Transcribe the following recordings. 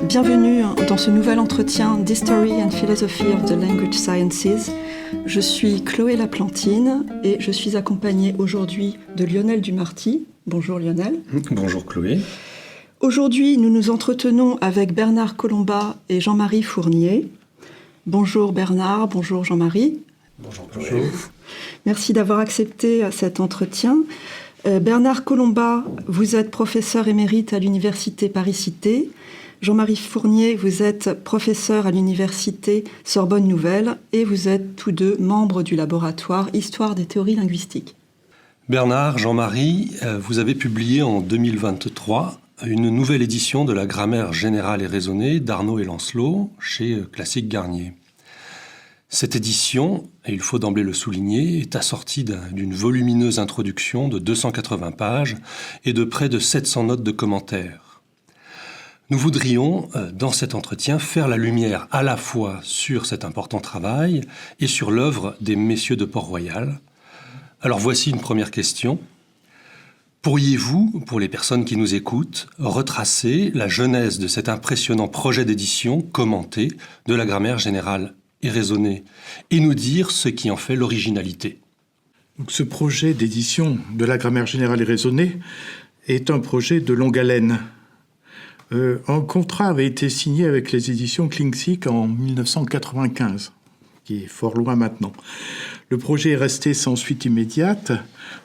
Bienvenue dans ce nouvel entretien d'History and Philosophy of the Language Sciences. Je suis Chloé Laplantine et je suis accompagnée aujourd'hui de Lionel Dumarty. Bonjour Lionel. Bonjour Chloé. Aujourd'hui, nous nous entretenons avec Bernard Colomba et Jean-Marie Fournier. Bonjour Bernard, bonjour Jean-Marie. Bonjour Chloé. Merci d'avoir accepté cet entretien. Bernard Colomba, vous êtes professeur émérite à l'Université Paris-Cité. Jean-Marie Fournier, vous êtes professeur à l'Université Sorbonne Nouvelle et vous êtes tous deux membres du laboratoire Histoire des théories linguistiques. Bernard, Jean-Marie, vous avez publié en 2023 une nouvelle édition de la grammaire générale et raisonnée d'Arnaud et Lancelot chez Classique Garnier. Cette édition, et il faut d'emblée le souligner, est assortie d'une volumineuse introduction de 280 pages et de près de 700 notes de commentaires. Nous voudrions, dans cet entretien, faire la lumière à la fois sur cet important travail et sur l'œuvre des messieurs de Port-Royal. Alors voici une première question. Pourriez-vous, pour les personnes qui nous écoutent, retracer la genèse de cet impressionnant projet d'édition commenté de la grammaire générale et raisonnée, et nous dire ce qui en fait l'originalité? Donc, ce projet d'édition de la grammaire générale et raisonnée est un projet de longue haleine. Un contrat avait été signé avec les éditions Klingsik en 1995, qui est fort loin maintenant. Le projet est resté sans suite immédiate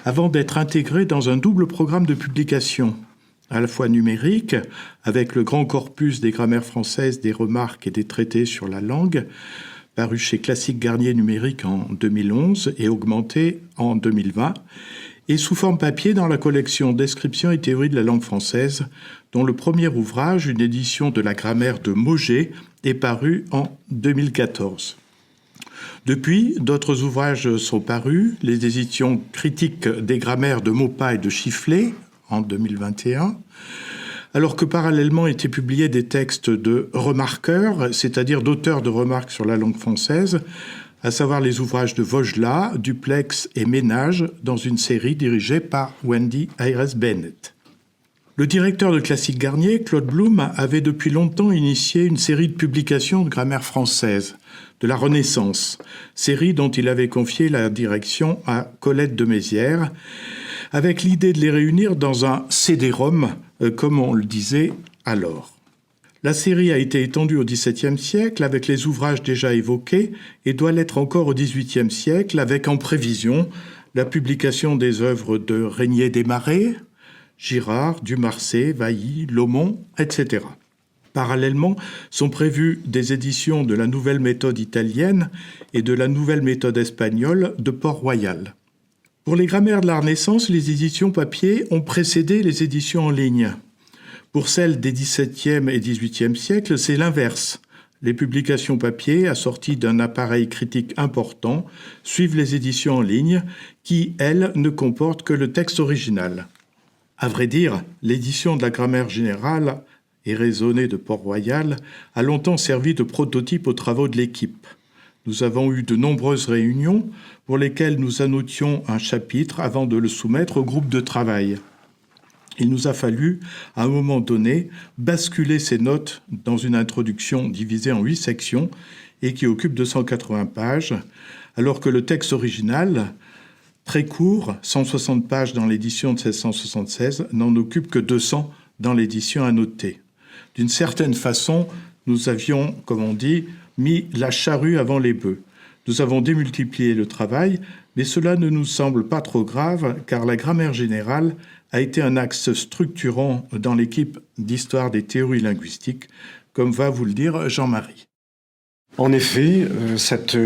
avant d'être intégré dans un double programme de publication, à la fois numérique, avec le grand corpus des grammaires françaises, des remarques et des traités sur la langue, paru chez Classique Garnier numérique en 2011 et augmenté en 2020, et sous forme papier dans la collection Description et théorie de la langue française, dont le premier ouvrage, une édition de la grammaire de Mauger, est paru en 2014. Depuis, d'autres ouvrages sont parus, les éditions critiques des grammaires de Maupas et de Chifflet en 2021, alors que parallèlement étaient publiés des textes de remarqueurs, c'est-à-dire d'auteurs de remarques sur la langue française, à savoir les ouvrages de Vaugelas, Duplex et Ménage, dans une série dirigée par Wendy Ayres Bennett. Le directeur de Classique Garnier, Claude Blum, avait depuis longtemps initié une série de publications de grammaire française, de la Renaissance, série dont il avait confié la direction à Colette de Mézières, avec l'idée de les réunir dans un CD-ROM, comme on le disait alors. La série a été étendue au XVIIe siècle avec les ouvrages déjà évoqués et doit l'être encore au XVIIIe siècle avec en prévision la publication des œuvres de Régnier Desmarais, Girard, Dumarsais, Vailly, Lomont, etc. Parallèlement, sont prévues des éditions de la nouvelle méthode italienne et de la nouvelle méthode espagnole de Port-Royal. Pour les grammaires de la Renaissance, les éditions papier ont précédé les éditions en ligne. Pour celles des XVIIe et XVIIIe siècles, c'est l'inverse. Les publications papier, assorties d'un appareil critique important, suivent les éditions en ligne, qui, elles, ne comportent que le texte original. À vrai dire, l'édition de la grammaire générale et raisonnée de Port-Royal a longtemps servi de prototype aux travaux de l'équipe. Nous avons eu de nombreuses réunions pour lesquelles nous annotions un chapitre avant de le soumettre au groupe de travail. Il nous a fallu, à un moment donné, basculer ces notes dans une introduction divisée en 8 sections et qui occupe 280 pages, alors que le texte original, très court, 160 pages dans l'édition de 1676, n'en occupe que 200 dans l'édition annotée. D'une certaine façon, nous avions, comme on dit, mis la charrue avant les bœufs. Nous avons démultiplié le travail, mais cela ne nous semble pas trop grave, car la grammaire générale a été un axe structurant dans l'équipe d'histoire des théories linguistiques, comme va vous le dire Jean-Marie. En effet, cette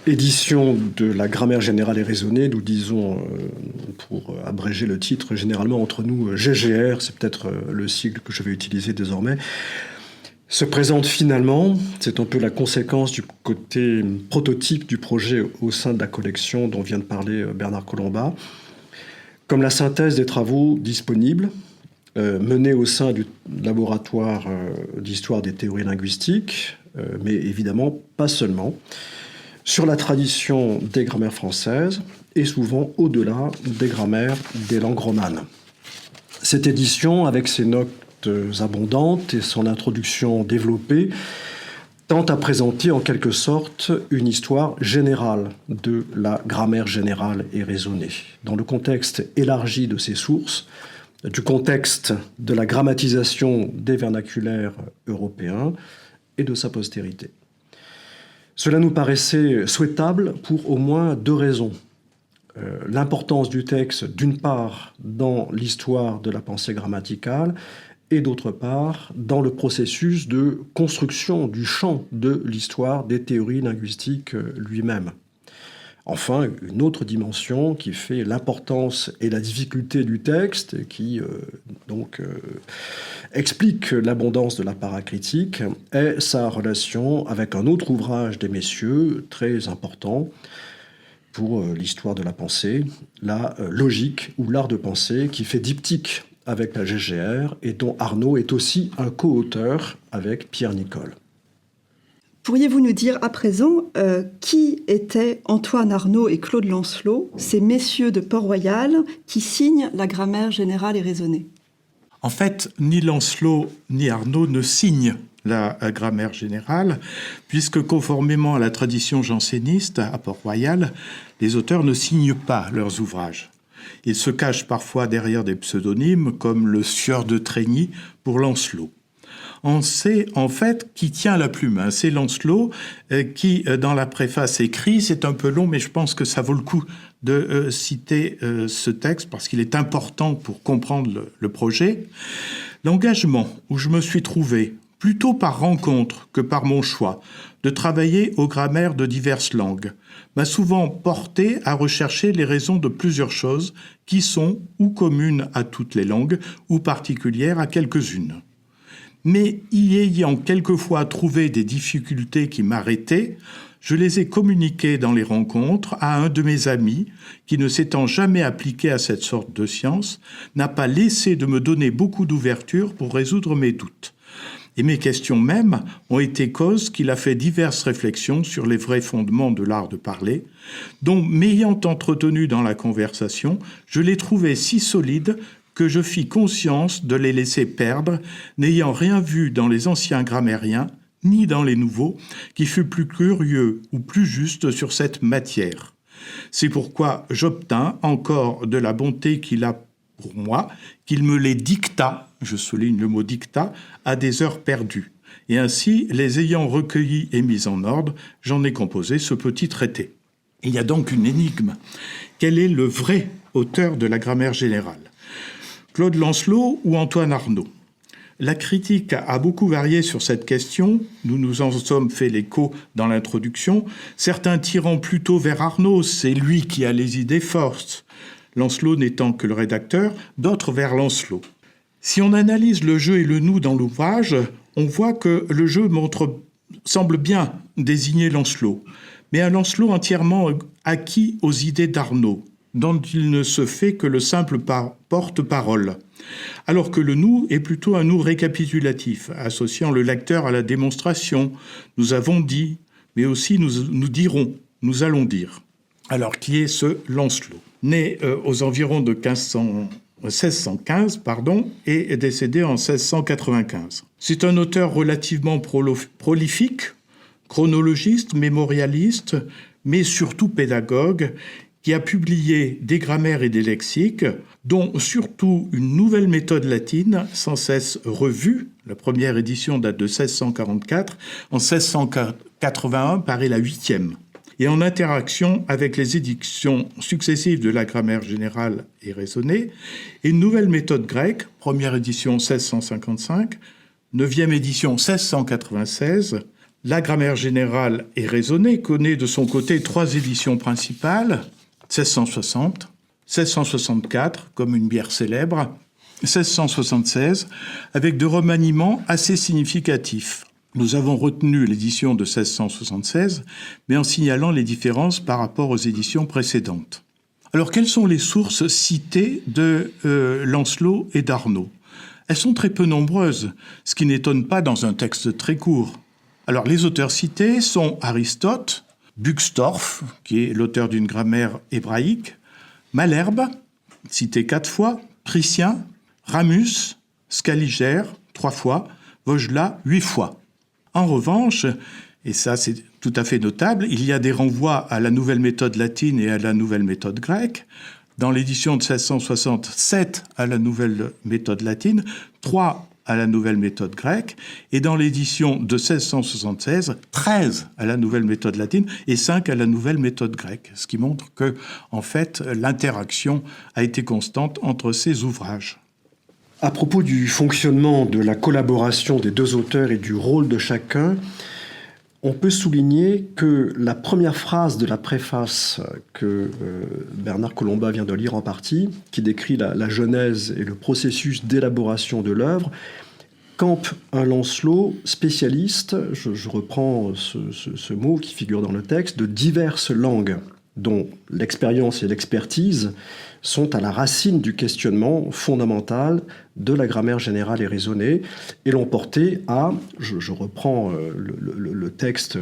édition de la grammaire générale et raisonnée, nous disons, pour abréger le titre, généralement entre nous GGR, c'est peut-être le sigle que je vais utiliser désormais, se présente finalement, c'est un peu la conséquence du côté prototype du projet au sein de la collection dont vient de parler Bernard Colomba, comme la synthèse des travaux disponibles, menés au sein du laboratoire d'histoire des théories linguistiques, mais évidemment pas seulement, sur la tradition des grammaires françaises et souvent au-delà des grammaires des langues romanes. Cette édition, avec ses notes abondantes et son introduction développée tente à présenter en quelque sorte une histoire générale de la grammaire générale et raisonnée, dans le contexte élargi de ses sources, du contexte de la grammatisation des vernaculaires européens et de sa postérité. Cela nous paraissait souhaitable pour au moins 2 raisons. L'importance du texte, d'une part, dans l'histoire de la pensée grammaticale, et d'autre part, dans le processus de construction du champ de l'histoire des théories linguistiques lui-même. Enfin, une autre dimension qui fait l'importance et la difficulté du texte, et qui explique l'abondance de la paracritique, est sa relation avec un autre ouvrage des messieurs, très important pour l'histoire de la pensée, la logique ou l'art de penser, qui fait diptyque avec la GGR et dont Arnaud est aussi un co-auteur avec Pierre Nicole. Pourriez-vous nous dire à présent qui étaient Antoine Arnaud et Claude Lancelot, ces messieurs de Port-Royal qui signent la grammaire générale et raisonnée? En fait, ni Lancelot ni Arnaud ne signent la grammaire générale, puisque conformément à la tradition janséniste à Port-Royal, les auteurs ne signent pas leurs ouvrages. Ils se cachent parfois derrière des pseudonymes comme le Sieur de Trégny pour Lancelot. On sait en fait qui tient la plume. C'est Lancelot qui, dans la préface, écrit, c'est un peu long, mais je pense que ça vaut le coup de citer ce texte parce qu'il est important pour comprendre le projet. L'engagement où je me suis trouvé, plutôt par rencontre que par mon choix, de travailler aux grammaires de diverses langues, m'a souvent porté à rechercher les raisons de plusieurs choses qui sont ou communes à toutes les langues ou particulières à quelques-unes. Mais y ayant quelquefois trouvé des difficultés qui m'arrêtaient, je les ai communiquées dans les rencontres à un de mes amis qui, ne s'étant jamais appliqué à cette sorte de science, n'a pas laissé de me donner beaucoup d'ouverture pour résoudre mes doutes. Et mes questions mêmes ont été cause qu'il a fait diverses réflexions sur les vrais fondements de l'art de parler, dont, m'ayant entretenu dans la conversation, je les trouvais si solides que je fis conscience de les laisser perdre, n'ayant rien vu dans les anciens grammairiens, ni dans les nouveaux, qui fût plus curieux ou plus juste sur cette matière. C'est pourquoi j'obtins encore de la bonté qu'il a pour moi, qu'il me les dicta, je souligne le mot dicta, à des heures perdues. Et ainsi, les ayant recueillis et mis en ordre, j'en ai composé ce petit traité. Il y a donc une énigme. Quel est le vrai auteur de la grammaire générale ? Claude Lancelot ou Antoine Arnaud ? La critique a beaucoup varié sur cette question. Nous nous en sommes fait l'écho dans l'introduction. Certains tirant plutôt vers Arnaud, c'est lui qui a les idées fortes. Lancelot n'étant que le rédacteur, d'autres vers Lancelot. Si on analyse le jeu et le nous dans l'ouvrage, on voit que le jeu semble bien désigner Lancelot, mais un Lancelot entièrement acquis aux idées d'Arnaud, dont il ne se fait que le simple porte-parole, alors que le nous est plutôt un nous récapitulatif, associant le lecteur à la démonstration. Nous avons dit, mais aussi nous dirons, nous allons dire. Alors, qui est ce Lancelot ? Né aux environs de 1615, et décédé en 1695. C'est un auteur relativement prolifique, chronologiste, mémorialiste, mais surtout pédagogue, qui a publié des grammaires et des lexiques, dont surtout une nouvelle méthode latine, sans cesse revue. La première édition date de 1644. En 1681 paraît la 8e. Et en interaction avec les éditions successives de la grammaire générale et raisonnée, et une nouvelle méthode grecque, première édition 1655, 9e édition 1696, la grammaire générale et raisonnée connaît de son côté 3 éditions principales, 1660, 1664, comme une bière célèbre, 1676, avec de remaniements assez significatifs. Nous avons retenu l'édition de 1676, mais en signalant les différences par rapport aux éditions précédentes. Alors, quelles sont les sources citées de Lancelot et d'Arnaud ? Elles sont très peu nombreuses, ce qui n'étonne pas dans un texte très court. Alors, les auteurs cités sont Aristote, Buxtorf, qui est l'auteur d'une grammaire hébraïque, Malherbe, cité 4 fois, Priscien, Ramus, Scaliger 3 fois, Vaugelas 8 fois. En revanche, et ça c'est tout à fait notable, il y a des renvois à la nouvelle méthode latine et à la nouvelle méthode grecque. Dans l'édition de 1660, 7 à la nouvelle méthode latine, 3 à la nouvelle méthode grecque, et dans l'édition de 1676, 13 à la nouvelle méthode latine et 5 à la nouvelle méthode grecque, ce qui montre que, en fait, l'interaction a été constante entre ces ouvrages. À propos du fonctionnement de la collaboration des deux auteurs et du rôle de chacun, on peut souligner que la première phrase de la préface que Bernard Colomba vient de lire en partie, qui décrit la genèse et le processus d'élaboration de l'œuvre, campe un Lancelot spécialiste, je reprends ce mot qui figure dans le texte, de diverses langues, dont l'expérience et l'expertise sont à la racine du questionnement fondamental de la grammaire générale et raisonnée et l'ont porté à, je reprends le texte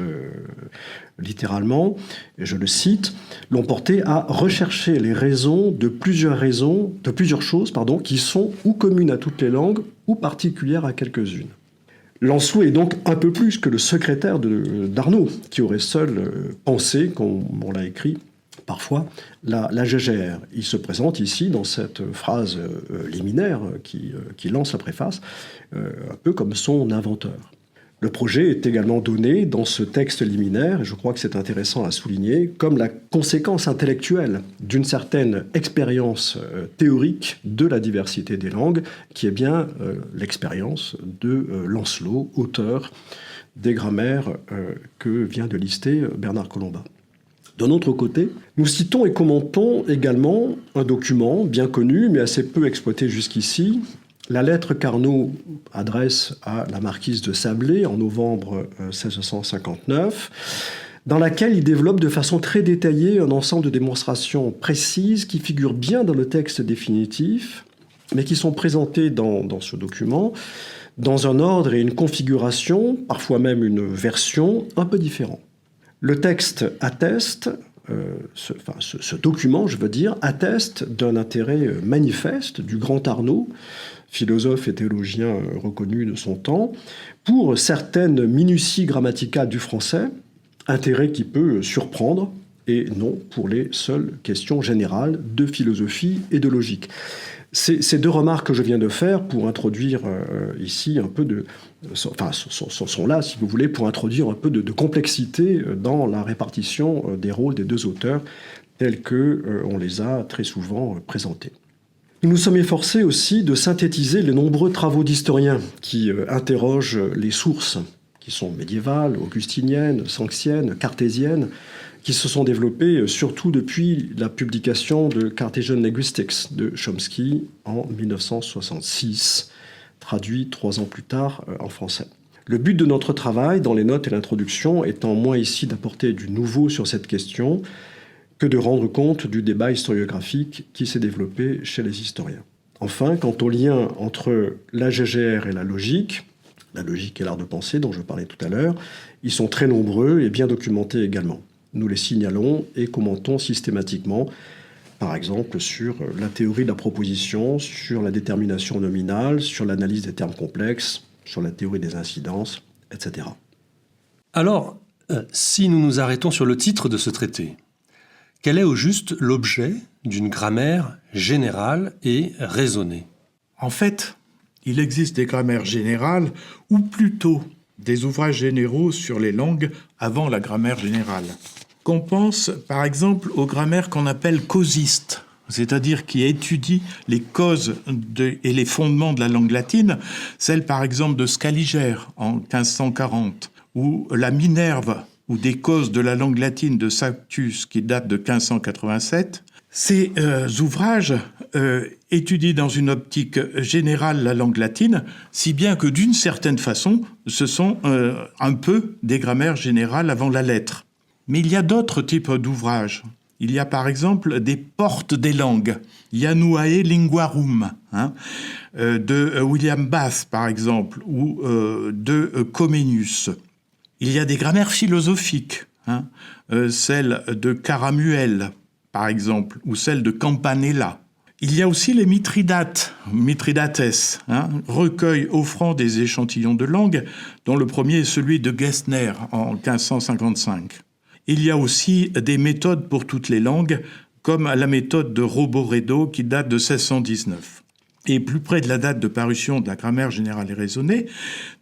littéralement, et je le cite, l'ont porté à rechercher les raisons de plusieurs choses, qui sont ou communes à toutes les langues ou particulières à quelques-unes. Lancelot est donc un peu plus que le secrétaire d'Arnaud, qui aurait seul pensé, comme on l'a écrit parfois, la GGR. Il se présente ici dans cette phrase liminaire qui lance la préface, un peu comme son inventeur. Le projet est également donné dans ce texte liminaire, et je crois que c'est intéressant à souligner, comme la conséquence intellectuelle d'une certaine expérience théorique de la diversité des langues, qui est bien l'expérience de Lancelot, auteur des grammaires que vient de lister Bernard Colomba. D'un autre côté, nous citons et commentons également un document bien connu, mais assez peu exploité jusqu'ici, la lettre qu'Arnaud adresse à la marquise de Sablé en novembre 1659, dans laquelle il développe de façon très détaillée un ensemble de démonstrations précises qui figurent bien dans le texte définitif, mais qui sont présentées dans ce document dans un ordre et une configuration, parfois même une version, un peu différents. Le texte atteste, ce document, je veux dire, atteste d'un intérêt manifeste du grand Arnaud, philosophe et théologien reconnu de son temps, pour certaines minuties grammaticales du français, intérêt qui peut surprendre, et non pour les seules questions générales de philosophie et de logique. Ces deux remarques que je viens de faire pour introduire ici un peu sont là, si vous voulez, pour introduire un peu de complexité dans la répartition des rôles des deux auteurs tels qu'on les a très souvent présentés. Nous nous sommes efforcés aussi de synthétiser les nombreux travaux d'historiens qui interrogent les sources, qui sont médiévales, augustiniennes, sanksiennes, cartésiennes, qui se sont développées surtout depuis la publication de Cartesian Linguistics de Chomsky en 1966, traduit 3 ans plus tard en français. Le but de notre travail, dans les notes et l'introduction, étant moins ici d'apporter du nouveau sur cette question que de rendre compte du débat historiographique qui s'est développé chez les historiens. Enfin, quant au lien entre la GGR et la logique et l'art de penser dont je parlais tout à l'heure, ils sont très nombreux et bien documentés également. Nous les signalons et commentons systématiquement, par exemple sur la théorie de la proposition, sur la détermination nominale, sur l'analyse des termes complexes, sur la théorie des incidences, etc. Alors, si nous nous arrêtons sur le titre de ce traité, quel est au juste l'objet d'une grammaire générale et raisonnée ? En fait, il existe des grammaires générales, ou plutôt des ouvrages généraux sur les langues avant la grammaire générale. Qu'on pense par exemple aux grammaires qu'on appelle causistes, c'est-à-dire qui étudient les causes et les fondements de la langue latine, celle par exemple de Scaliger en 1540, ou la Minerve, ou des causes de la langue latine de Sanctus qui date de 1587. Ces ouvrages étudient dans une optique générale la langue latine, si bien que d'une certaine façon, ce sont un peu des grammaires générales avant la lettre. Mais il y a d'autres types d'ouvrages. Il y a par exemple des portes des langues, Januae Linguarum, de William Bath par exemple, ou de Comenius. Il y a des grammaires philosophiques, celle de Caramuel par exemple, ou celle de Campanella. Il y a aussi les Mithridates, Mithridates, recueil offrant des échantillons de langue, dont le premier est celui de Gessner en 1555. Il y a aussi des méthodes pour toutes les langues, comme la méthode de Roboredo qui date de 1619. Et plus près de la date de parution de la grammaire générale et raisonnée,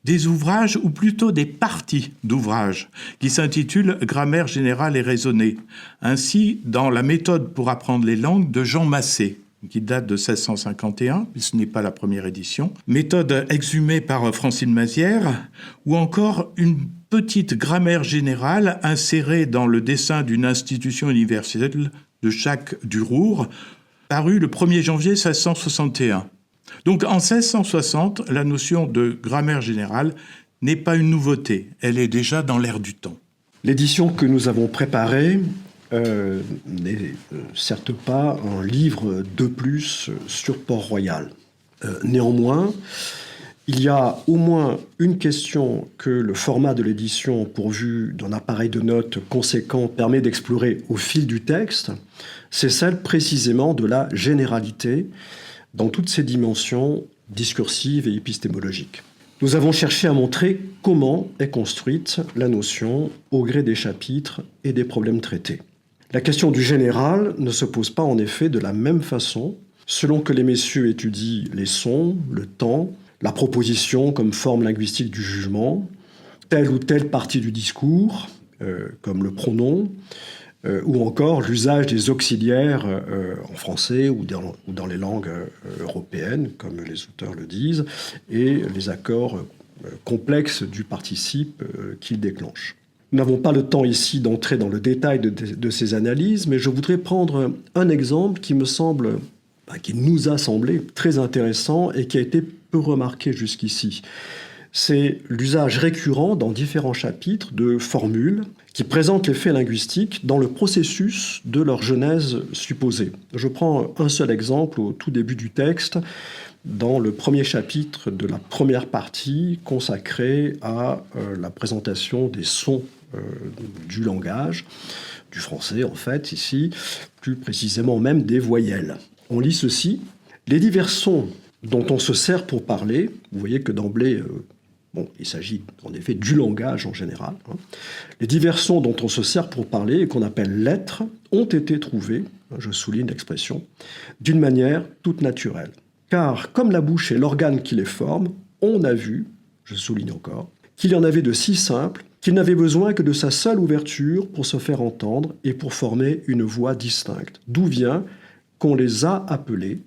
des ouvrages, ou plutôt des parties d'ouvrages, qui s'intitulent Grammaire générale et raisonnée. Ainsi, dans la méthode pour apprendre les langues de Jean Massé, qui date de 1651, mais ce n'est pas la première édition, méthode exhumée par Francine Mazière, ou encore une petite grammaire générale insérée dans le dessin d'une institution universelle de Jacques Durour, paru le 1er janvier 1661. Donc en 1660, la notion de grammaire générale n'est pas une nouveauté, elle est déjà dans l'air du temps. L'édition que nous avons préparée n'est certes pas un livre de plus sur Port-Royal. Néanmoins, il y a au moins une question que le format de l'édition, pourvu d'un appareil de notes conséquent, permet d'explorer au fil du texte, c'est celle précisément de la généralité dans toutes ses dimensions discursives et épistémologiques. Nous avons cherché à montrer comment est construite la notion au gré des chapitres et des problèmes traités. La question du général ne se pose pas en effet de la même façon selon que les messieurs étudient les sons, le temps, la proposition comme forme linguistique du jugement, telle ou telle partie du discours, comme le pronom, ou encore l'usage des auxiliaires en français ou dans les langues européennes, comme les auteurs le disent, et les accords complexes du participe qu'ils déclenchent. Nous n'avons pas le temps ici d'entrer dans le détail de ces analyses, mais je voudrais prendre un exemple qui nous a semblé très intéressant et qui a été peu remarqué jusqu'ici. C'est l'usage récurrent dans différents chapitres de formules qui présentent les faits linguistiques dans le processus de leur genèse supposée. Je prends un seul exemple au tout début du texte, dans le premier chapitre de la première partie consacrée à la présentation des sons du langage, du français en fait, ici, plus précisément même des voyelles. On lit ceci: les divers sons dont on se sert pour parler, vous voyez que d'emblée, il s'agit en effet du langage en général, les divers sons dont on se sert pour parler et qu'on appelle lettres ont été trouvés, je souligne l'expression, d'une manière toute naturelle. Car comme la bouche est l'organe qui les forme, on a vu, je souligne encore, qu'il y en avait de si simples qu'il n'avait besoin que de sa seule ouverture pour se faire entendre et pour former une voix distincte. D'où vient qu'on les a appelés,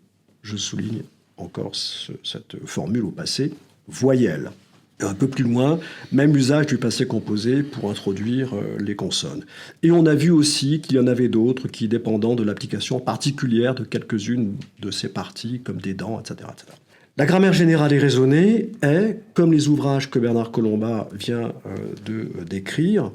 je souligne encore cette formule au passé, voyelles. Un peu plus loin, même usage du passé composé pour introduire les consonnes. Et on a vu aussi qu'il y en avait d'autres qui, dépendant de l'application particulière de quelques-unes de ces parties, comme des dents, etc., etc. La grammaire générale et raisonnée est, comme les ouvrages que Bernard Colomba vient de décrire,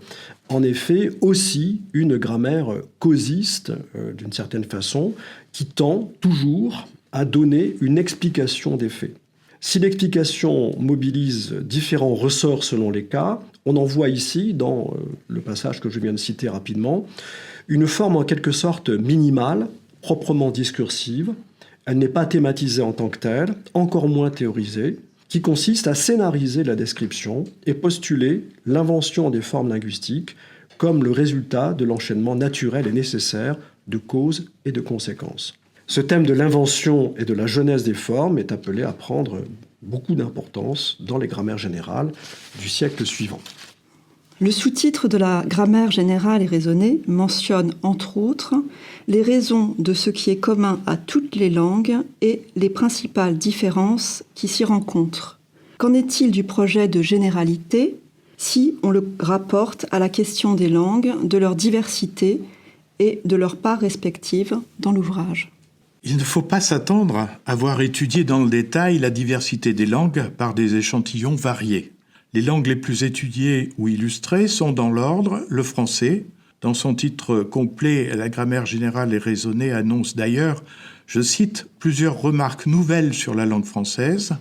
en effet aussi une grammaire causiste, d'une certaine façon, qui tend toujours à donner une explication des faits. Si l'explication mobilise différents ressorts selon les cas, on en voit ici, dans le passage que je viens de citer rapidement, une forme en quelque sorte minimale, proprement discursive. Elle n'est pas thématisée en tant que telle, encore moins théorisée, qui consiste à scénariser la description et postuler l'invention des formes linguistiques comme le résultat de l'enchaînement naturel et nécessaire de causes et de conséquences. Ce thème de l'invention et de la genèse des formes est appelé à prendre beaucoup d'importance dans les grammaires générales du siècle suivant. Le sous-titre de la grammaire générale et raisonnée mentionne, entre autres, les raisons de ce qui est commun à toutes les langues et les principales différences qui s'y rencontrent. Qu'en est-il du projet de généralité si on le rapporte à la question des langues, de leur diversité et de leur part respective dans l'ouvrage ? Il ne faut pas s'attendre à voir étudier dans le détail la diversité des langues par des échantillons variés. Les langues les plus étudiées ou illustrées sont dans l'ordre le français. Dans son titre complet, la grammaire générale et raisonnée annonce d'ailleurs, je cite, plusieurs remarques nouvelles sur la langue française.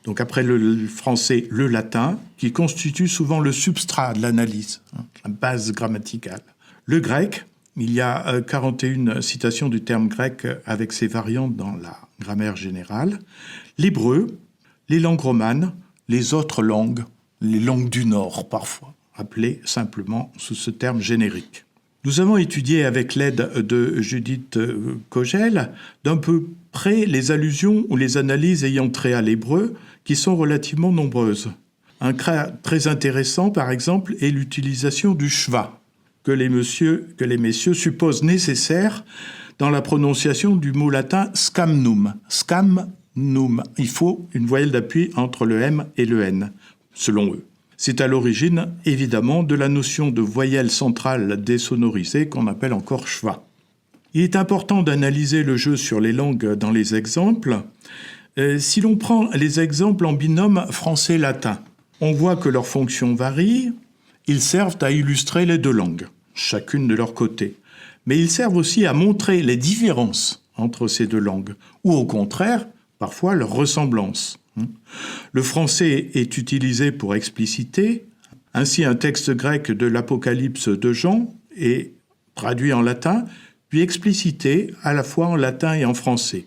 Donc après le français, le latin, qui constitue souvent le substrat de l'analyse, la base grammaticale. Le grec, Il y a 41 citations du terme grec avec ses variantes dans la grammaire générale. L'hébreu, les langues romanes, les autres langues, les langues du Nord parfois, appelées simplement sous ce terme générique. Nous avons étudié avec l'aide de Judith Kogel d'un peu près les allusions ou les analyses ayant trait à l'hébreu qui sont relativement nombreuses. Un cas très intéressant, par exemple, est l'utilisation du schwa, que les messieurs supposent nécessaire dans la prononciation du mot latin scamnum. Scamnum. Il faut une voyelle d'appui entre le M et le N, selon eux. C'est à l'origine, évidemment, de la notion de voyelle centrale désonorisée qu'on appelle encore schwa. Il est important d'analyser le jeu sur les langues dans les exemples. Si l'on prend les exemples en binôme français-latin, on voit que leurs fonctions varient. Ils servent à illustrer les deux langues, chacune de leur côté. Mais ils servent aussi à montrer les différences entre ces deux langues, ou au contraire, parfois leurs ressemblances. Le français est utilisé pour expliciter. Ainsi, un texte grec de l'Apocalypse de Jean est traduit en latin, puis explicité à la fois en latin et en français.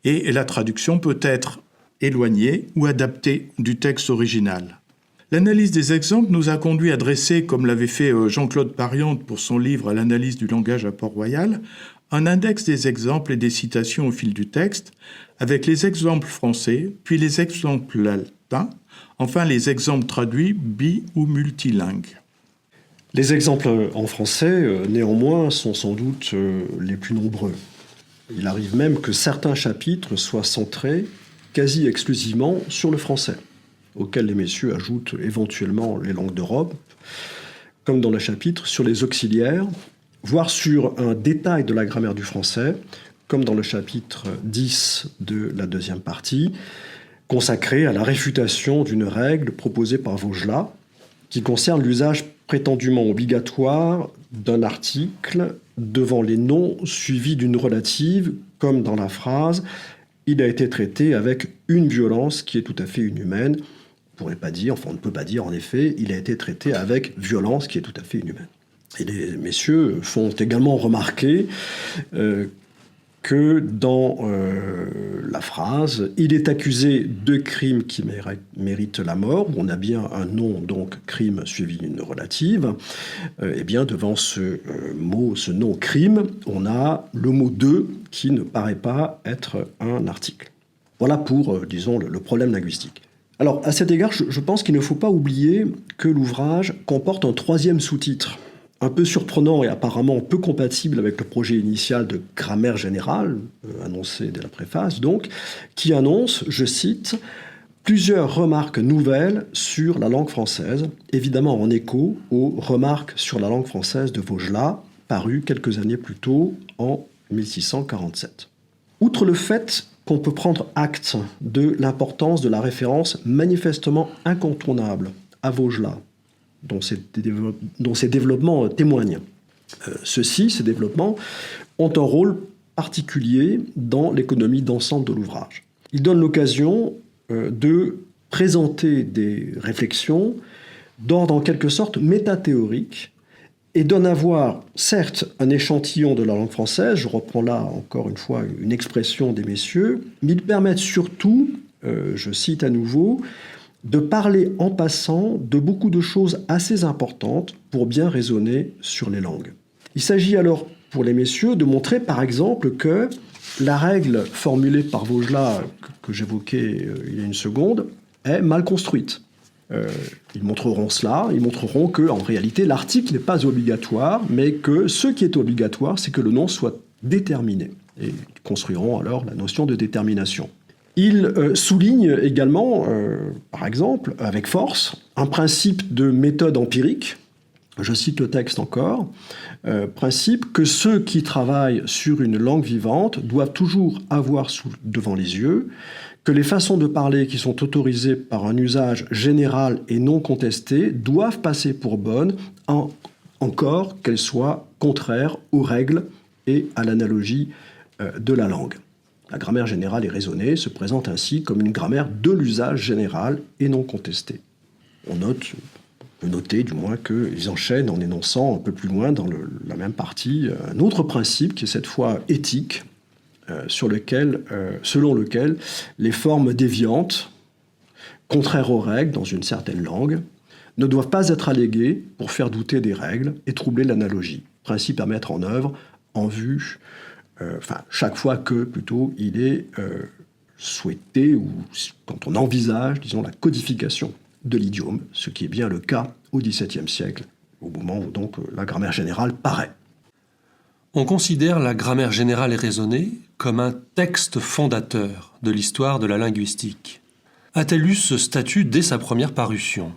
Et la traduction peut être éloignée ou adaptée du texte original. L'analyse des exemples nous a conduit à dresser, comme l'avait fait Jean-Claude Pariante pour son livre « L'analyse du langage à Port-Royal », un index des exemples et des citations au fil du texte, avec les exemples français, puis les exemples latins, enfin les exemples traduits bi- ou multilingues. Les exemples en français, néanmoins, sont sans doute les plus nombreux. Il arrive même que certains chapitres soient centrés quasi exclusivement sur le français, auquel les messieurs ajoutent éventuellement les langues d'Europe, comme dans le chapitre sur les auxiliaires, voire sur un détail de la grammaire du français, comme dans le chapitre 10 de la deuxième partie, consacré à la réfutation d'une règle proposée par Vaugelas, qui concerne l'usage prétendument obligatoire d'un article devant les noms suivis d'une relative, comme dans la phrase « Il a été traité avec une violence qui est tout à fait inhumaine ». On ne peut pas dire en effet « Il a été traité avec violence qui est tout à fait inhumaine ». Et les messieurs font également remarquer que dans la phrase « Il est accusé de crimes qui méritent la mort », où on a bien un nom, donc crime suivi d'une relative, et bien devant ce nom crime, on a le mot « de » qui ne paraît pas être un article. Voilà pour, disons, le problème linguistique. Alors, à cet égard, je pense qu'il ne faut pas oublier que l'ouvrage comporte un troisième sous-titre, un peu surprenant et apparemment peu compatible avec le projet initial de grammaire générale, annoncé dès la préface, donc, qui annonce, je cite, « plusieurs remarques nouvelles sur la langue française, évidemment en écho aux remarques sur la langue française de Vaugelas, paru quelques années plus tôt, en 1647. » Outre le fait qu'on peut prendre acte de l'importance de la référence manifestement incontournable à Vaugelas, dont ces développements témoignent. Ces développements, ont un rôle particulier dans l'économie d'ensemble de l'ouvrage. Ils donnent l'occasion de présenter des réflexions d'ordre en quelque sorte métathéorique et donnent à voir, certes, un échantillon de la langue française, je reprends là encore une fois une expression des messieurs, mais ils permettent surtout, je cite à nouveau, de parler en passant de beaucoup de choses assez importantes pour bien raisonner sur les langues. Il s'agit alors pour les messieurs de montrer par exemple que la règle formulée par Vaugelas, que j'évoquais il y a une seconde, est mal construite. Ils montreront cela, ils montreront qu'en réalité l'article n'est pas obligatoire, mais que ce qui est obligatoire, c'est que le nom soit déterminé. Et ils construiront alors la notion de détermination. Il souligne également, par exemple, avec force, un principe de méthode empirique. Je cite le texte encore. Principe que ceux qui travaillent sur une langue vivante doivent toujours avoir devant les yeux que les façons de parler qui sont autorisées par un usage général et non contesté doivent passer pour bonnes, encore qu'elles soient contraires aux règles et à l'analogie de la langue. La grammaire générale et raisonnée se présente ainsi comme une grammaire de l'usage général et non contesté. On note, peut noter du moins qu'ils enchaînent en énonçant un peu plus loin dans la même partie un autre principe qui est cette fois éthique, selon lequel les formes déviantes, contraires aux règles dans une certaine langue, ne doivent pas être alléguées pour faire douter des règles et troubler l'analogie. Principe à mettre en œuvre en vue, chaque fois que plutôt il est souhaité ou quand on envisage, disons, la codification de l'idiome, ce qui est bien le cas au XVIIe siècle, au moment où donc la grammaire générale paraît. On considère la grammaire générale et raisonnée comme un texte fondateur de l'histoire de la linguistique. A-t-elle eu ce statut dès sa première parution ?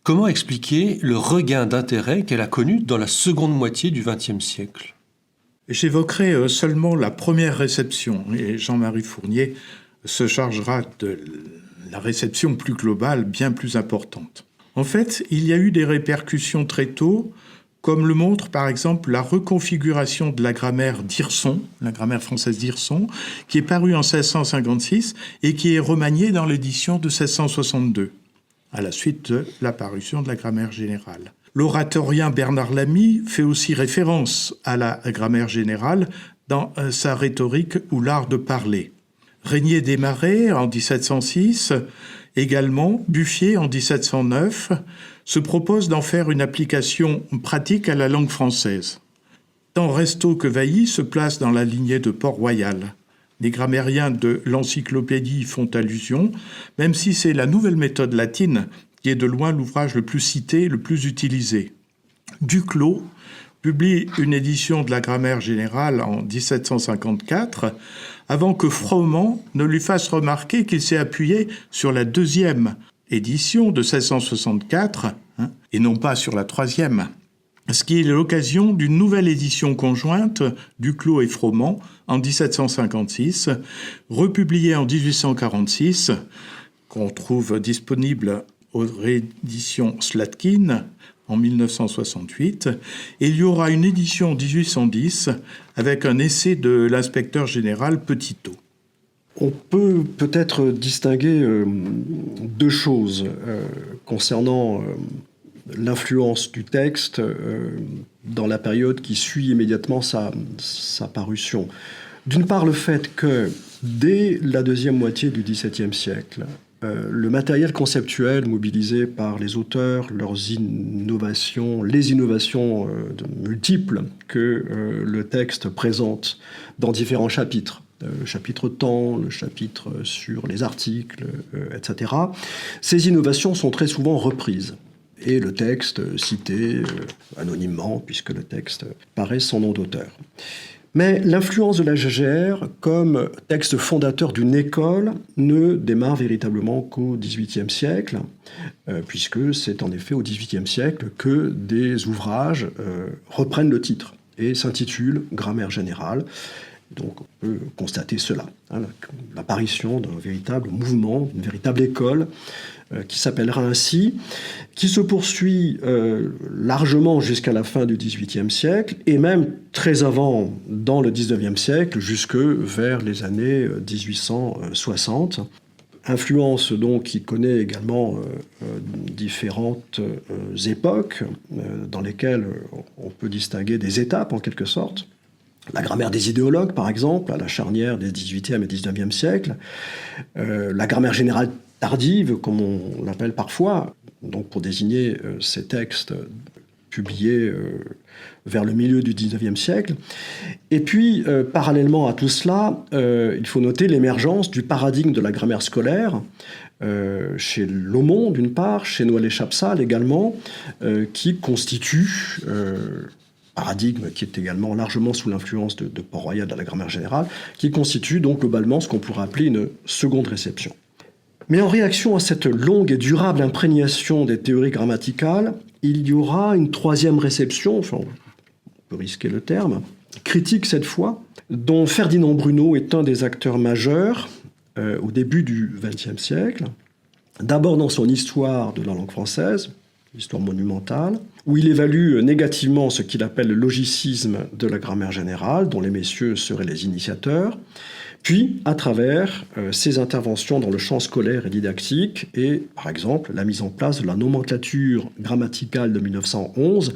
Comment expliquer le regain d'intérêt qu'elle a connu dans la seconde moitié du XXe siècle ? J'évoquerai seulement la première réception, et Jean-Marie Fournier se chargera de la réception plus globale, bien plus importante. En fait, il y a eu des répercussions très tôt, comme le montre par exemple la reconfiguration de la grammaire d'Hirson, la grammaire française d'Hirson, qui est parue en 1656 et qui est remaniée dans l'édition de 1662, à la suite de la parution de la grammaire générale. L'oratorien Bernard Lamy fait aussi référence à la grammaire générale dans sa rhétorique ou l'art de parler. Régnier Desmarais en 1706, également Buffier en 1709, se propose d'en faire une application pratique à la langue française. Tant Restaud que Vailly se placent dans la lignée de Port-Royal. Les grammairiens de l'encyclopédie font allusion, même si c'est la nouvelle méthode latine qui est de loin l'ouvrage le plus cité, le plus utilisé. Duclos publie une édition de la grammaire générale en 1754, avant que Froment ne lui fasse remarquer qu'il s'est appuyé sur la deuxième édition de 1664, et non pas sur la troisième, ce qui est l'occasion d'une nouvelle édition conjointe, Duclos et Froment, en 1756, republiée en 1846, qu'on trouve disponible aux rééditions Slatkin en 1968, et il y aura une édition en 1810 avec un essai de l'inspecteur général Petitot. On peut peut-être distinguer deux choses concernant l'influence du texte dans la période qui suit immédiatement sa parution. D'une part, le fait que dès la deuxième moitié du XVIIe siècle, le matériel conceptuel mobilisé par les auteurs, leurs innovations, les innovations multiples que le texte présente dans différents chapitres, le chapitre temps, le chapitre sur les articles, etc. Ces innovations sont très souvent reprises. Et le texte cité anonymement, puisque le texte paraît sans nom d'auteur. Mais l'influence de la GGR comme texte fondateur d'une école ne démarre véritablement qu'au XVIIIe siècle, puisque c'est en effet au XVIIIe siècle que des ouvrages reprennent le titre et s'intitulent Grammaire générale. Donc on peut constater cela, l'apparition d'un véritable mouvement, d'une véritable école qui s'appellera ainsi, qui se poursuit largement jusqu'à la fin du XVIIIe siècle, et même très avant dans le XIXe siècle, jusque vers les années 1860. Influence donc qui connaît également différentes époques, dans lesquelles on peut distinguer des étapes en quelque sorte. La grammaire des idéologues, par exemple, à la charnière des XVIIIe et XIXe siècles. La grammaire générale tardive, comme on l'appelle parfois, donc pour désigner ces textes publiés vers le milieu du XIXe siècle. Et puis, parallèlement à tout cela, il faut noter l'émergence du paradigme de la grammaire scolaire, chez Lomont d'une part, chez Noailles-Chapsal également, qui constitue... paradigme qui est également largement sous l'influence de Port-Royal de la grammaire générale, qui constitue donc globalement ce qu'on pourrait appeler une seconde réception. Mais en réaction à cette longue et durable imprégnation des théories grammaticales, il y aura une troisième réception, enfin on peut risquer le terme, critique cette fois, dont Ferdinand Bruno est un des acteurs majeurs au début du XXe siècle, d'abord dans son histoire de la langue française, l'histoire monumentale, où il évalue négativement ce qu'il appelle le logicisme de la grammaire générale, dont les messieurs seraient les initiateurs, puis à travers ses interventions dans le champ scolaire et didactique, et par exemple la mise en place de la nomenclature grammaticale de 1911,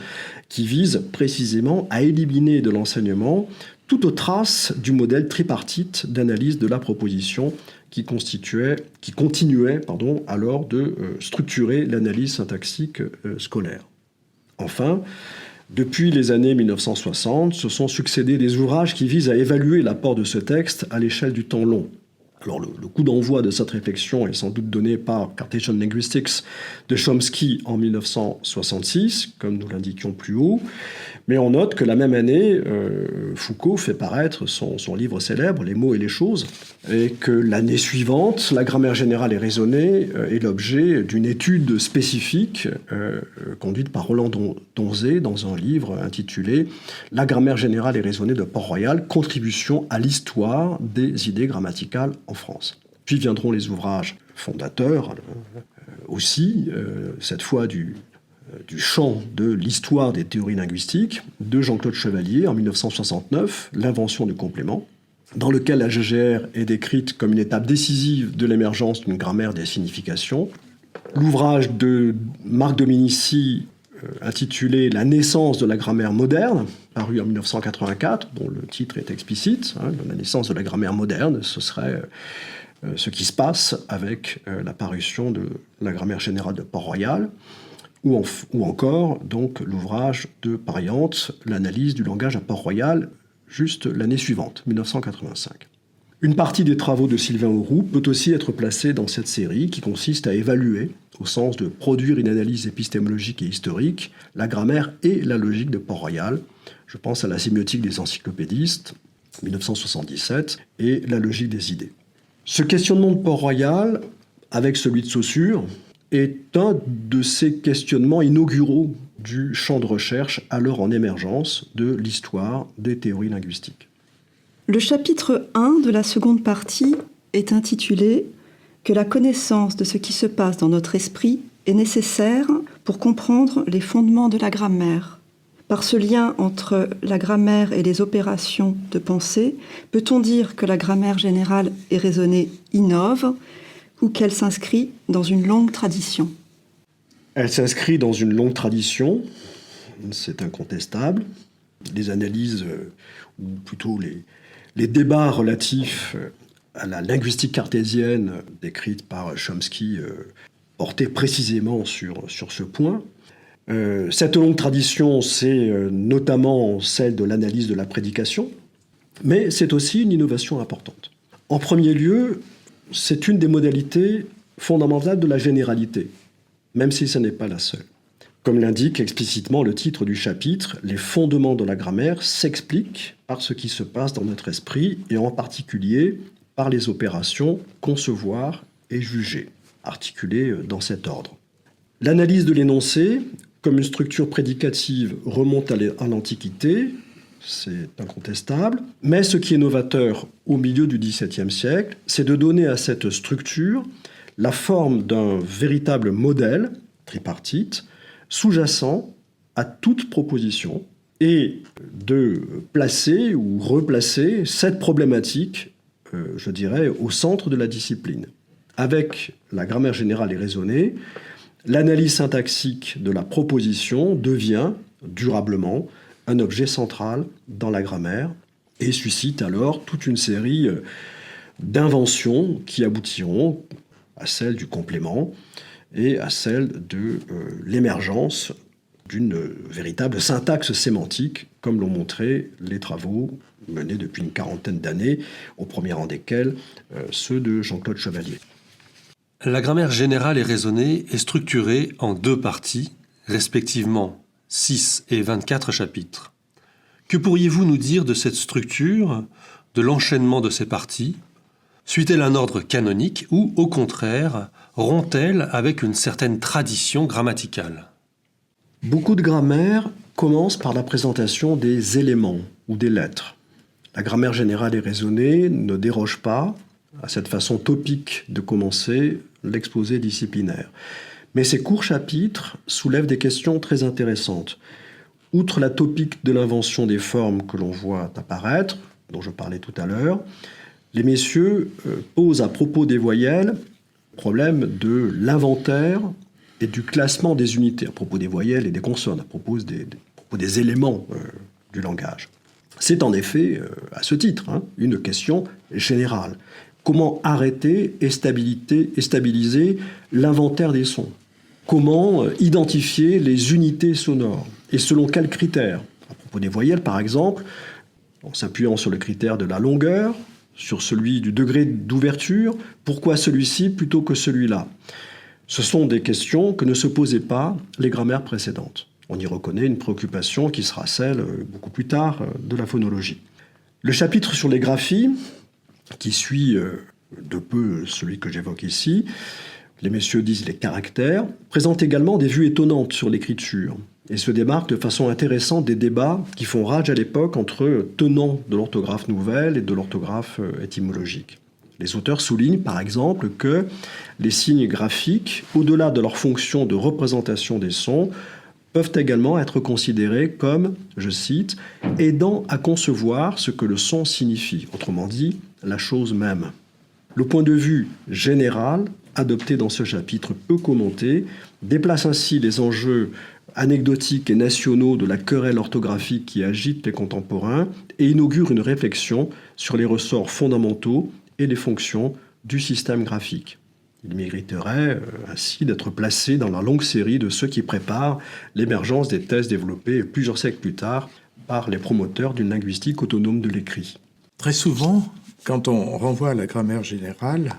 qui vise précisément à éliminer de l'enseignement toute trace du modèle tripartite d'analyse de la proposition qui continuait alors de structurer l'analyse syntaxique scolaire. Enfin, depuis les années 1960, se sont succédés des ouvrages qui visent à évaluer l'apport de ce texte à l'échelle du temps long. Alors le coup d'envoi de cette réflexion est sans doute donné par Cartesian Linguistics de Chomsky en 1966, comme nous l'indiquions plus haut, mais on note que la même année, Foucault fait paraître son livre célèbre « Les mots et les choses », et que l'année suivante, la grammaire générale et raisonnée est l'objet d'une étude spécifique conduite par Roland Donzé dans un livre intitulé « La grammaire générale et raisonnée de Port-Royal, contribution à l'histoire des idées grammaticales en France ». Puis viendront les ouvrages fondateurs aussi, cette fois du champ de l'histoire des théories linguistiques de Jean-Claude Chevalier en 1969, L'invention du complément, dans lequel la GGR est décrite comme une étape décisive de l'émergence d'une grammaire des significations. L'ouvrage de Marc Dominici intitulé La naissance de la grammaire moderne, paru en 1984, dont le titre est explicite, la naissance de la grammaire moderne, ce serait ce qui se passe avec la parution de la grammaire générale de Port-Royal, ou encore donc l'ouvrage de Pariante, l'analyse du langage à Port-Royal, juste l'année suivante, 1985. Une partie des travaux de Sylvain Auroux peut aussi être placée dans cette série qui consiste à évaluer, au sens de produire une analyse épistémologique et historique, la grammaire et la logique de Port-Royal. Je pense à la sémiotique des encyclopédistes, 1977, et la logique des idées. Ce questionnement de Port-Royal, avec celui de Saussure, est un de ces questionnements inauguraux du champ de recherche alors en émergence de l'histoire des théories linguistiques. Le chapitre 1 de la seconde partie est intitulé « Que la connaissance de ce qui se passe dans notre esprit est nécessaire pour comprendre les fondements de la grammaire. Par ce lien entre la grammaire et les opérations de pensée, peut-on dire que la grammaire générale et raisonnée innove ou qu'elle s'inscrit dans une longue tradition ?» Elle s'inscrit dans une longue tradition, c'est incontestable. Les analyses, ou plutôt les débats relatifs à la linguistique cartésienne décrite par Chomsky portaient précisément sur ce point. Cette longue tradition, c'est notamment celle de l'analyse de la prédication, mais c'est aussi une innovation importante. En premier lieu, c'est une des modalités fondamentales de la généralité, même si ce n'est pas la seule. Comme l'indique explicitement le titre du chapitre, les fondements de la grammaire s'expliquent par ce qui se passe dans notre esprit et en particulier par les opérations concevoir et juger, articulées dans cet ordre. L'analyse de l'énoncé, comme une structure prédicative, remonte à l'Antiquité, c'est incontestable, mais ce qui est novateur au milieu du XVIIe siècle, c'est de donner à cette structure la forme d'un véritable modèle tripartite, sous-jacent à toute proposition, et de placer ou replacer cette problématique, je dirais, au centre de la discipline. Avec la grammaire générale et raisonnée, l'analyse syntaxique de la proposition devient durablement un objet central dans la grammaire et suscite alors toute une série d'inventions qui aboutiront à celle du complément et à celle de l'émergence d'une véritable syntaxe sémantique, comme l'ont montré les travaux menés depuis une quarantaine d'années, au premier rang desquels ceux de Jean-Claude Chevalier. La grammaire générale et raisonnée est structurée en 2 parties, respectivement 6 et 24 chapitres. Que pourriez-vous nous dire de cette structure, de l'enchaînement de ces parties ? Suit-elle un ordre canonique ou, au contraire, rompt-elle avec une certaine tradition grammaticale ? Beaucoup de grammaires commencent par la présentation des éléments ou des lettres. La grammaire générale et raisonnée ne déroge pas à cette façon topique de commencer l'exposé disciplinaire. Mais ces courts chapitres soulèvent des questions très intéressantes. Outre la topique de l'invention des formes que l'on voit apparaître, dont je parlais tout à l'heure, les messieurs posent à propos des voyelles le problème de l'inventaire et du classement des unités, à propos des voyelles et des consonnes, à propos des éléments du langage. C'est en effet, à ce titre, une question générale. Comment arrêter et stabiliser l'inventaire des sons ? Comment identifier les unités sonores ? Et selon quels critères ? À propos des voyelles, par exemple, en s'appuyant sur le critère de la longueur, sur celui du degré d'ouverture, pourquoi celui-ci plutôt que celui-là ? Ce sont des questions que ne se posaient pas les grammaires précédentes. On y reconnaît une préoccupation qui sera celle, beaucoup plus tard, de la phonologie. Le chapitre sur les graphies, qui suit de peu celui que j'évoque ici, les messieurs disent les caractères, présente également des vues étonnantes sur l'écriture et se démarque de façon intéressante des débats qui font rage à l'époque entre tenants de l'orthographe nouvelle et de l'orthographe étymologique. Les auteurs soulignent par exemple que les signes graphiques, au-delà de leur fonction de représentation des sons, peuvent également être considérés comme, je cite, « aidant à concevoir ce que le son signifie », autrement dit, la chose même. Le point de vue général, adopté dans ce chapitre peu commenté, déplace ainsi les enjeux anecdotiques et nationaux de la querelle orthographique qui agite les contemporains et inaugure une réflexion sur les ressorts fondamentaux et les fonctions du système graphique. Il mériterait ainsi d'être placé dans la longue série de ceux qui préparent l'émergence des thèses développées plusieurs siècles plus tard par les promoteurs d'une linguistique autonome de l'écrit. Très souvent, quand on renvoie à la grammaire générale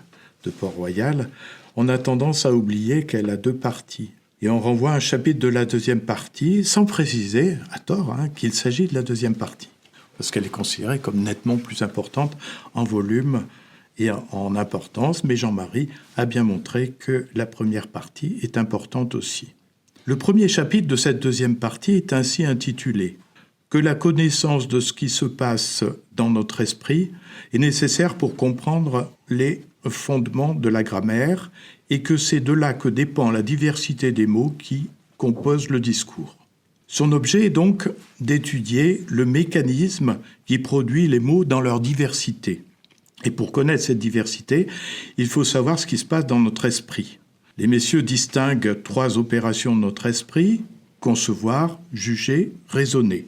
de Port-Royal, on a tendance à oublier qu'elle a deux parties. Et on renvoie un chapitre de la deuxième partie sans préciser, à tort, qu'il s'agit de la deuxième partie. Parce qu'elle est considérée comme nettement plus importante en volume et en importance. Mais Jean-Marie a bien montré que la première partie est importante aussi. Le premier chapitre de cette deuxième partie est ainsi intitulé « Que la connaissance de ce qui se passe dans notre esprit est nécessaire pour comprendre les fondements de la grammaire et que c'est de là que dépend la diversité des mots qui composent le discours. » Son objet est donc d'étudier le mécanisme qui produit les mots dans leur diversité. Et pour connaître cette diversité, il faut savoir ce qui se passe dans notre esprit. Les messieurs distinguent 3 opérations de notre esprit, concevoir, juger, raisonner.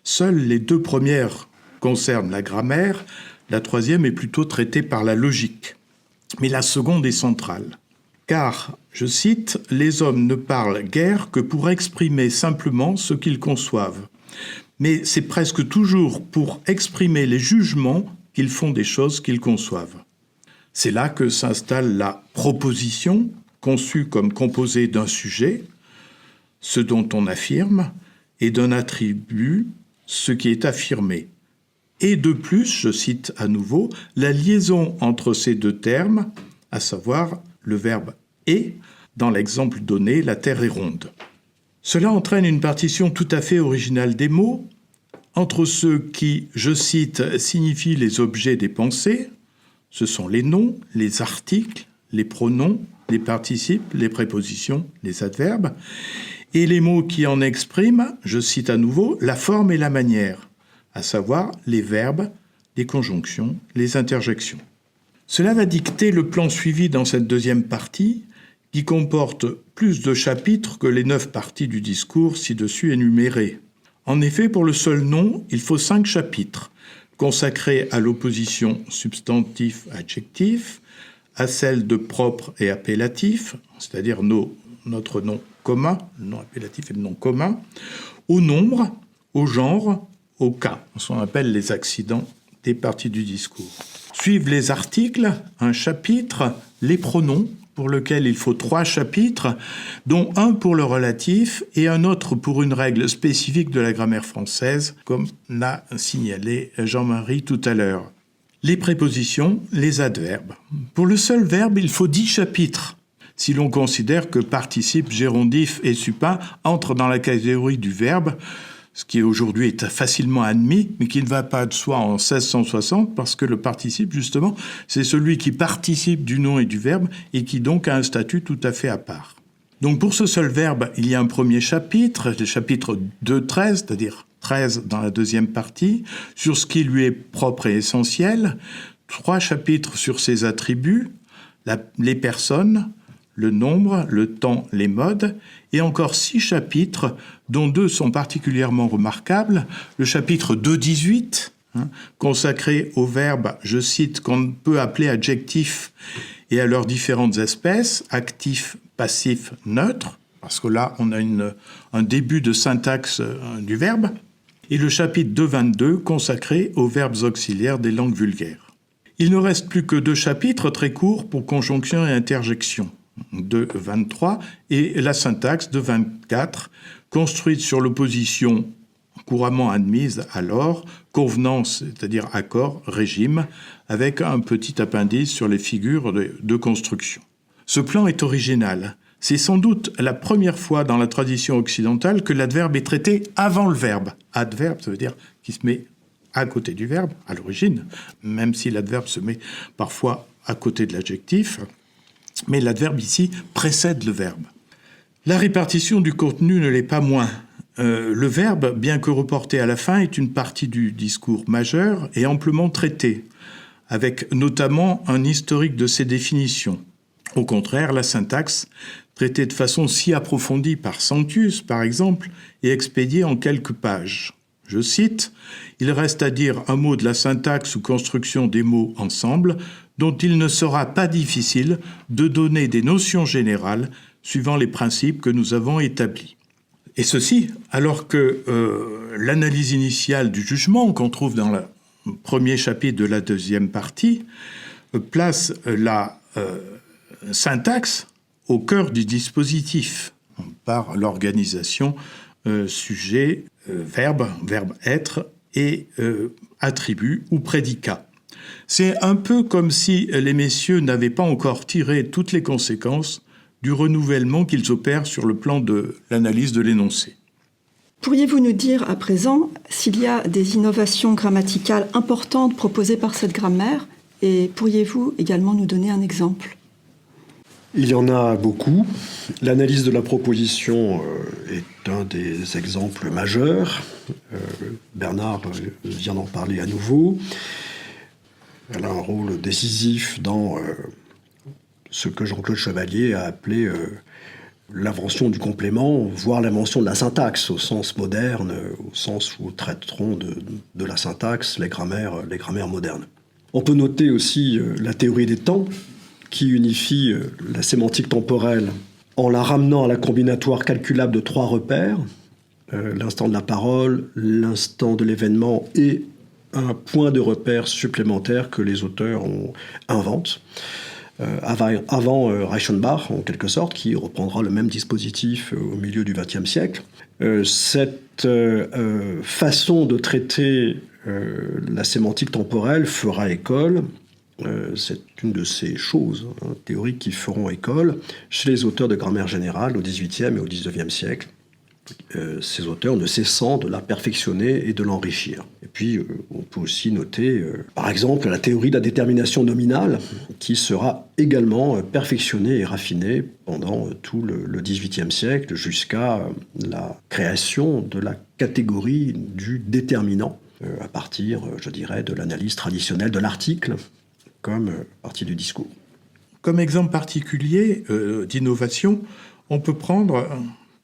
Seules les 2 premières concernent la grammaire, la 3e est plutôt traitée par la logique. Mais la seconde est centrale. Car, je cite, « Les hommes ne parlent guère que pour exprimer simplement ce qu'ils conçoivent. Mais c'est presque toujours pour exprimer les jugements qu'ils font des choses qu'ils conçoivent. » C'est là que s'installe la proposition, conçue comme composée d'un sujet, ce dont on affirme, et d'un attribut, ce qui est affirmé. Et de plus, je cite à nouveau, la liaison entre ces 2 termes, à savoir le verbe « et », dans l'exemple donné, la terre est ronde. Cela entraîne une partition tout à fait originale des mots, entre ceux qui, je cite, signifient les objets des pensées, ce sont les noms, les articles, les pronoms, les participes, les prépositions, les adverbes, et les mots qui en expriment, je cite à nouveau, la forme et la manière, à savoir les verbes, les conjonctions, les interjections. Cela va dicter le plan suivi dans cette deuxième partie, qui comporte plus de chapitres que les 9 parties du discours ci-dessus énumérées. En effet, pour le seul nom, il faut 5 chapitres, consacrés à l'opposition substantif-adjectif, à celle de propre et appellatif, c'est-à-dire notre nom commun, le nom appellatif et le nom commun, au nombre, au genre, au cas, ce qu'on appelle les accidents des parties du discours. Suivent les articles, un chapitre, les pronoms, pour lequel il faut 3 chapitres, dont un pour le relatif et un autre pour une règle spécifique de la grammaire française, comme l'a signalé Jean-Marie tout à l'heure. Les prépositions, les adverbes. Pour le seul verbe, il faut 10 chapitres, si l'on considère que participe, gérondif et supin entrent dans la catégorie du verbe, ce qui aujourd'hui est facilement admis, mais qui ne va pas de soi en 1660, parce que le participe, justement, c'est celui qui participe du nom et du verbe, et qui donc a un statut tout à fait à part. Donc pour ce seul verbe, il y a un premier chapitre, le chapitre 2-13, c'est-à-dire 13 dans la deuxième partie, sur ce qui lui est propre et essentiel, 3 chapitres sur ses attributs, les personnes, le nombre, le temps, les modes, et encore 6 chapitres, dont 2 sont particulièrement remarquables. Le chapitre 2-18, consacré aux verbes, je cite, qu'on peut appeler adjectifs et à leurs différentes espèces, actif, passif, neutre, parce que là, on a un début de syntaxe du verbe, et le chapitre 2-22, consacré aux verbes auxiliaires des langues vulgaires. Il ne reste plus que 2 chapitres très courts pour conjonction et interjection, 2-23, et la syntaxe 2-24, construite sur l'opposition couramment admise alors, convenance, c'est-à-dire accord, régime, avec un petit appendice sur les figures de construction. Ce plan est original. C'est sans doute la première fois dans la tradition occidentale que l'adverbe est traité avant le verbe. Adverbe, ça veut dire qu'il se met à côté du verbe, à l'origine, même si l'adverbe se met parfois à côté de l'adjectif, mais l'adverbe ici précède le verbe. La répartition du contenu ne l'est pas moins. Le verbe, bien que reporté à la fin, est une partie du discours majeur et amplement traité, avec notamment un historique de ses définitions. Au contraire, la syntaxe, traitée de façon si approfondie par Sanctius, par exemple, est expédiée en quelques pages. Je cite, « Il reste à dire un mot de la syntaxe ou construction des mots ensemble, dont il ne sera pas difficile de donner des notions générales suivant les principes que nous avons établis. » Et ceci, alors que l'analyse initiale du jugement, qu'on trouve dans le premier chapitre de la deuxième partie, place la syntaxe au cœur du dispositif, par l'organisation sujet, verbe être et attribut ou prédicat. C'est un peu comme si les messieurs n'avaient pas encore tiré toutes les conséquences du renouvellement qu'ils opèrent sur le plan de l'analyse de l'énoncé. Pourriez-vous nous dire à présent s'il y a des innovations grammaticales importantes proposées par cette grammaire et pourriez-vous également nous donner un exemple ? Il y en a beaucoup. L'analyse de la proposition est un des exemples majeurs. Bernard vient d'en parler à nouveau. Elle a un rôle décisif dans ce que Jean-Claude Chevalier a appelé l'invention du complément, voire l'invention de la syntaxe au sens moderne, au sens où traiteront de la syntaxe les grammaires modernes. On peut noter aussi la théorie des temps, qui unifie la sémantique temporelle en la ramenant à la combinatoire calculable de 3 repères, l'instant de la parole, l'instant de l'événement et un point de repère supplémentaire que les auteurs inventent. Avant Reichenbach, en quelque sorte, qui reprendra le même dispositif au milieu du XXe siècle. Cette façon de traiter la sémantique temporelle fera école. C'est une de ces choses théoriques qui feront école chez les auteurs de grammaire générale au XVIIIe et au XIXe siècle. Ces auteurs ne cessant de la perfectionner et de l'enrichir. Et puis, on peut aussi noter, par exemple, la théorie de la détermination nominale, qui sera également perfectionnée et raffinée pendant tout le XVIIIe siècle, jusqu'à la création de la catégorie du déterminant, à partir, je dirais, de l'analyse traditionnelle de l'article, comme partie du discours. Comme exemple particulier d'innovation, on peut prendre...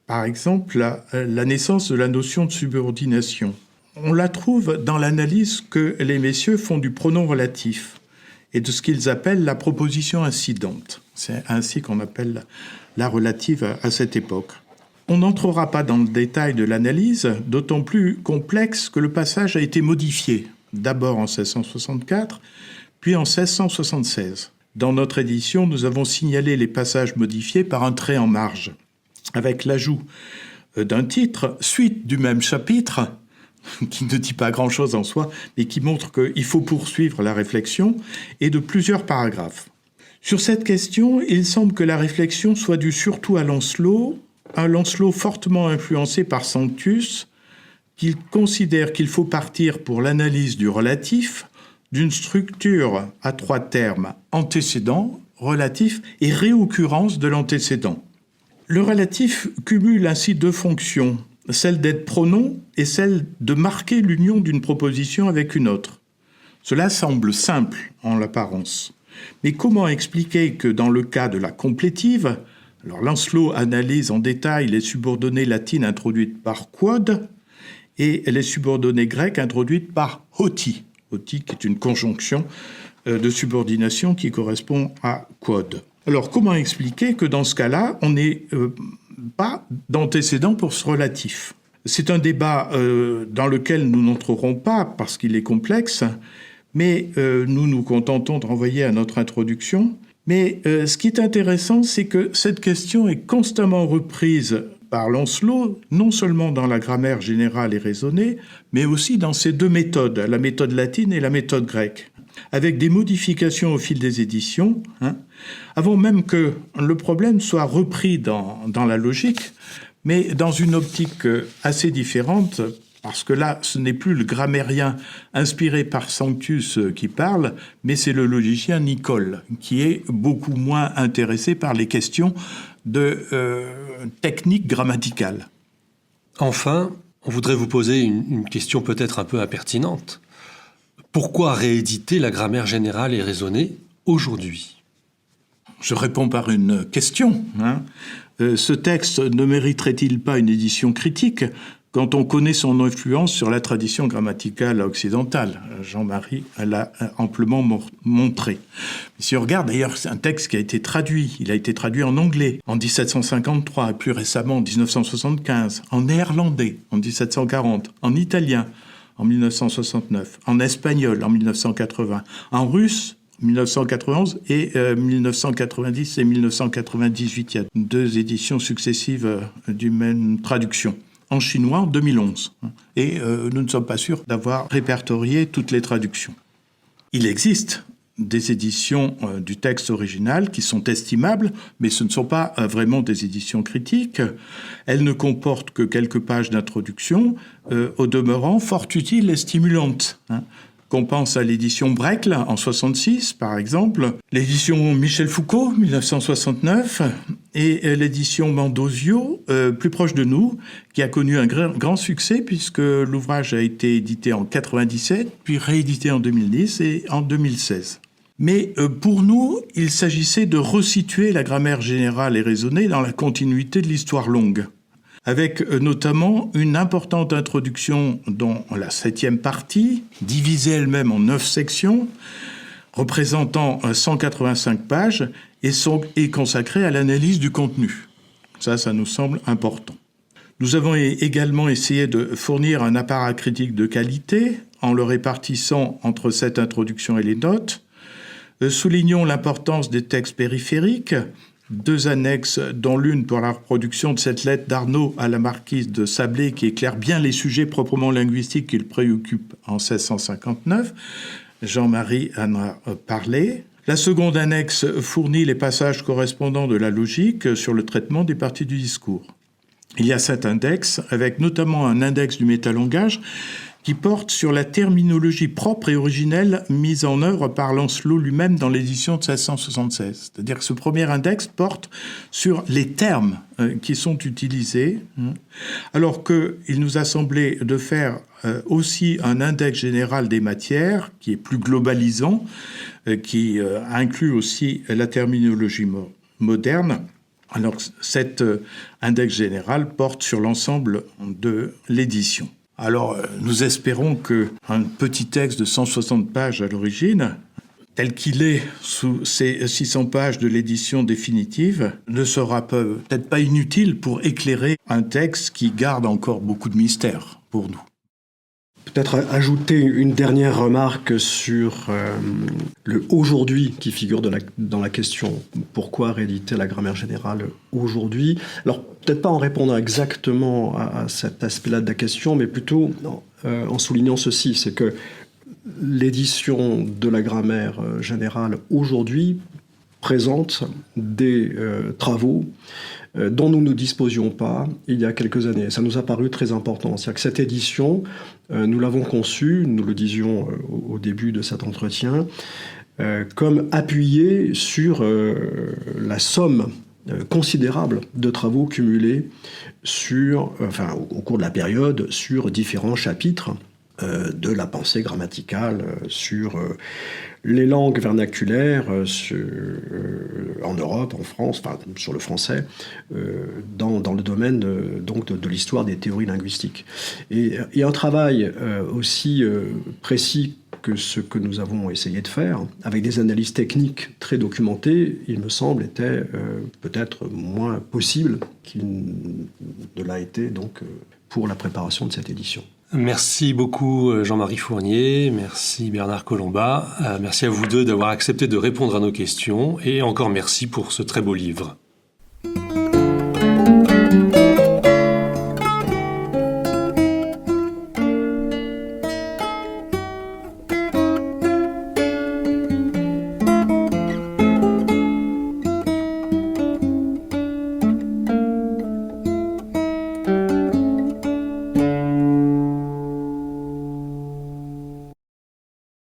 Par exemple, la naissance de la notion de subordination. On la trouve dans l'analyse que les messieurs font du pronom relatif et de ce qu'ils appellent la proposition incidente. C'est ainsi qu'on appelle la relative à cette époque. On n'entrera pas dans le détail de l'analyse, d'autant plus complexe que le passage a été modifié, d'abord en 1664, puis en 1676. Dans notre édition, nous avons signalé les passages modifiés par un trait en marge, avec l'ajout d'un titre, suite du même chapitre, qui ne dit pas grand-chose en soi, mais qui montre qu'il faut poursuivre la réflexion, et de plusieurs paragraphes. Sur cette question, il semble que la réflexion soit due surtout à Lancelot, un Lancelot fortement influencé par Sanctius, qu'il considère qu'il faut partir pour l'analyse du relatif d'une structure à 3 termes, antécédent, relatif et réoccurrence de l'antécédent. Le relatif cumule ainsi deux fonctions, celle d'être pronom et celle de marquer l'union d'une proposition avec une autre. Cela semble simple en l'apparence. Mais comment expliquer que dans le cas de la complétive, alors Lancelot analyse en détail les subordonnées latines introduites par quod et les subordonnées grecques introduites par hoti. Hoti qui est une conjonction de subordination qui correspond à quod. Alors comment expliquer que dans ce cas-là, on n'est pas d'antécédent pour ce relatif ? C'est un débat dans lequel nous n'entrerons pas parce qu'il est complexe, mais nous nous contentons de renvoyer à notre introduction. Mais ce qui est intéressant, c'est que cette question est constamment reprise par Lancelot, non seulement dans la grammaire générale et raisonnée, mais aussi dans ces deux méthodes, la méthode latine et la méthode grecque, avec des modifications au fil des éditions, avant même que le problème soit repris dans la logique, mais dans une optique assez différente, parce que là, ce n'est plus le grammairien inspiré par Sanctus qui parle, mais c'est le logicien Nicole, qui est beaucoup moins intéressé par les questions de technique grammaticale. Enfin, on voudrait vous poser une question peut-être un peu impertinente. Pourquoi rééditer la grammaire générale et raisonnée aujourd'hui ? Je réponds par une question. Ce texte ne mériterait-il pas une édition critique quand on connaît son influence sur la tradition grammaticale occidentale? Jean-Marie l'a amplement montré. Si on regarde, d'ailleurs, c'est un texte qui a été traduit. Il a été traduit en anglais en 1753, et plus récemment en 1975, en néerlandais en 1740, en italien en 1969, en espagnol en 1980, en russe 1991 et 1990 et 1998. Il y a 2 éditions successives d'une même traduction. En chinois en 2011. Et nous ne sommes pas sûrs d'avoir répertorié toutes les traductions. Il existe des éditions du texte original qui sont estimables, mais ce ne sont pas vraiment des éditions critiques. Elles ne comportent que quelques pages d'introduction, au demeurant fort utiles et stimulantes. Qu'on pense à l'édition Breckle en 66, par exemple, l'édition Michel Foucault, 1969, et l'édition Mandozio, plus proche de nous, qui a connu un grand succès puisque l'ouvrage a été édité en 97, puis réédité en 2010 et en 2016. Mais pour nous, il s'agissait de resituer la grammaire générale et raisonnée dans la continuité de l'histoire longue, avec notamment une importante introduction dont la 7e partie, divisée elle-même en 9 sections, représentant 185 pages, est consacrée à l'analyse du contenu. Ça nous semble important. Nous avons également essayé de fournir un apparat critique de qualité en le répartissant entre cette introduction et les notes. Soulignons l'importance des textes périphériques, 2 annexes, dont l'une pour la reproduction de cette lettre d'Arnaud à la marquise de Sablé qui éclaire bien les sujets proprement linguistiques qui le préoccupent en 1659. Jean-Marie en a parlé. La seconde annexe fournit les passages correspondants de la logique sur le traitement des parties du discours. Il y a 7 index, avec notamment un index du métalangage qui porte sur la terminologie propre et originelle mise en œuvre par Lancelot lui-même dans l'édition de 1676. C'est-à-dire que ce premier index porte sur les termes qui sont utilisés, alors qu'il nous a semblé de faire aussi un index général des matières qui est plus globalisant, qui inclut aussi la terminologie moderne. Alors cet index général porte sur l'ensemble de l'édition. Alors, nous espérons qu'un petit texte de 160 pages à l'origine, tel qu'il est sous ces 600 pages de l'édition définitive, ne sera peut-être pas inutile pour éclairer un texte qui garde encore beaucoup de mystère pour nous. Peut-être ajouter une dernière remarque sur le « aujourd'hui » qui figure dans la question « Pourquoi rééditer la grammaire générale aujourd'hui ?» Alors, peut-être pas en répondant exactement à cet aspect-là de la question, mais plutôt en soulignant ceci, c'est que l'édition de la grammaire générale aujourd'hui présente des travaux dont nous ne disposions pas il y a quelques années. Ça nous a paru très important. C'est-à-dire que cette édition, nous l'avons conçue, nous le disions au début de cet entretien, comme appuyée sur la somme considérable de travaux cumulés au cours de la période sur différents chapitres de la pensée grammaticale, sur les langues vernaculaires en Europe, en France, sur le français, dans le domaine de l'histoire des théories linguistiques. Et un travail aussi précis que ce que nous avons essayé de faire, avec des analyses techniques très documentées, il me semble, était peut-être moins possible qu'il ne l'a été pour la préparation de cette édition. Merci beaucoup Jean-Marie Fournier, merci Bernard Colomba, merci à vous deux d'avoir accepté de répondre à nos questions et encore merci pour ce très beau livre.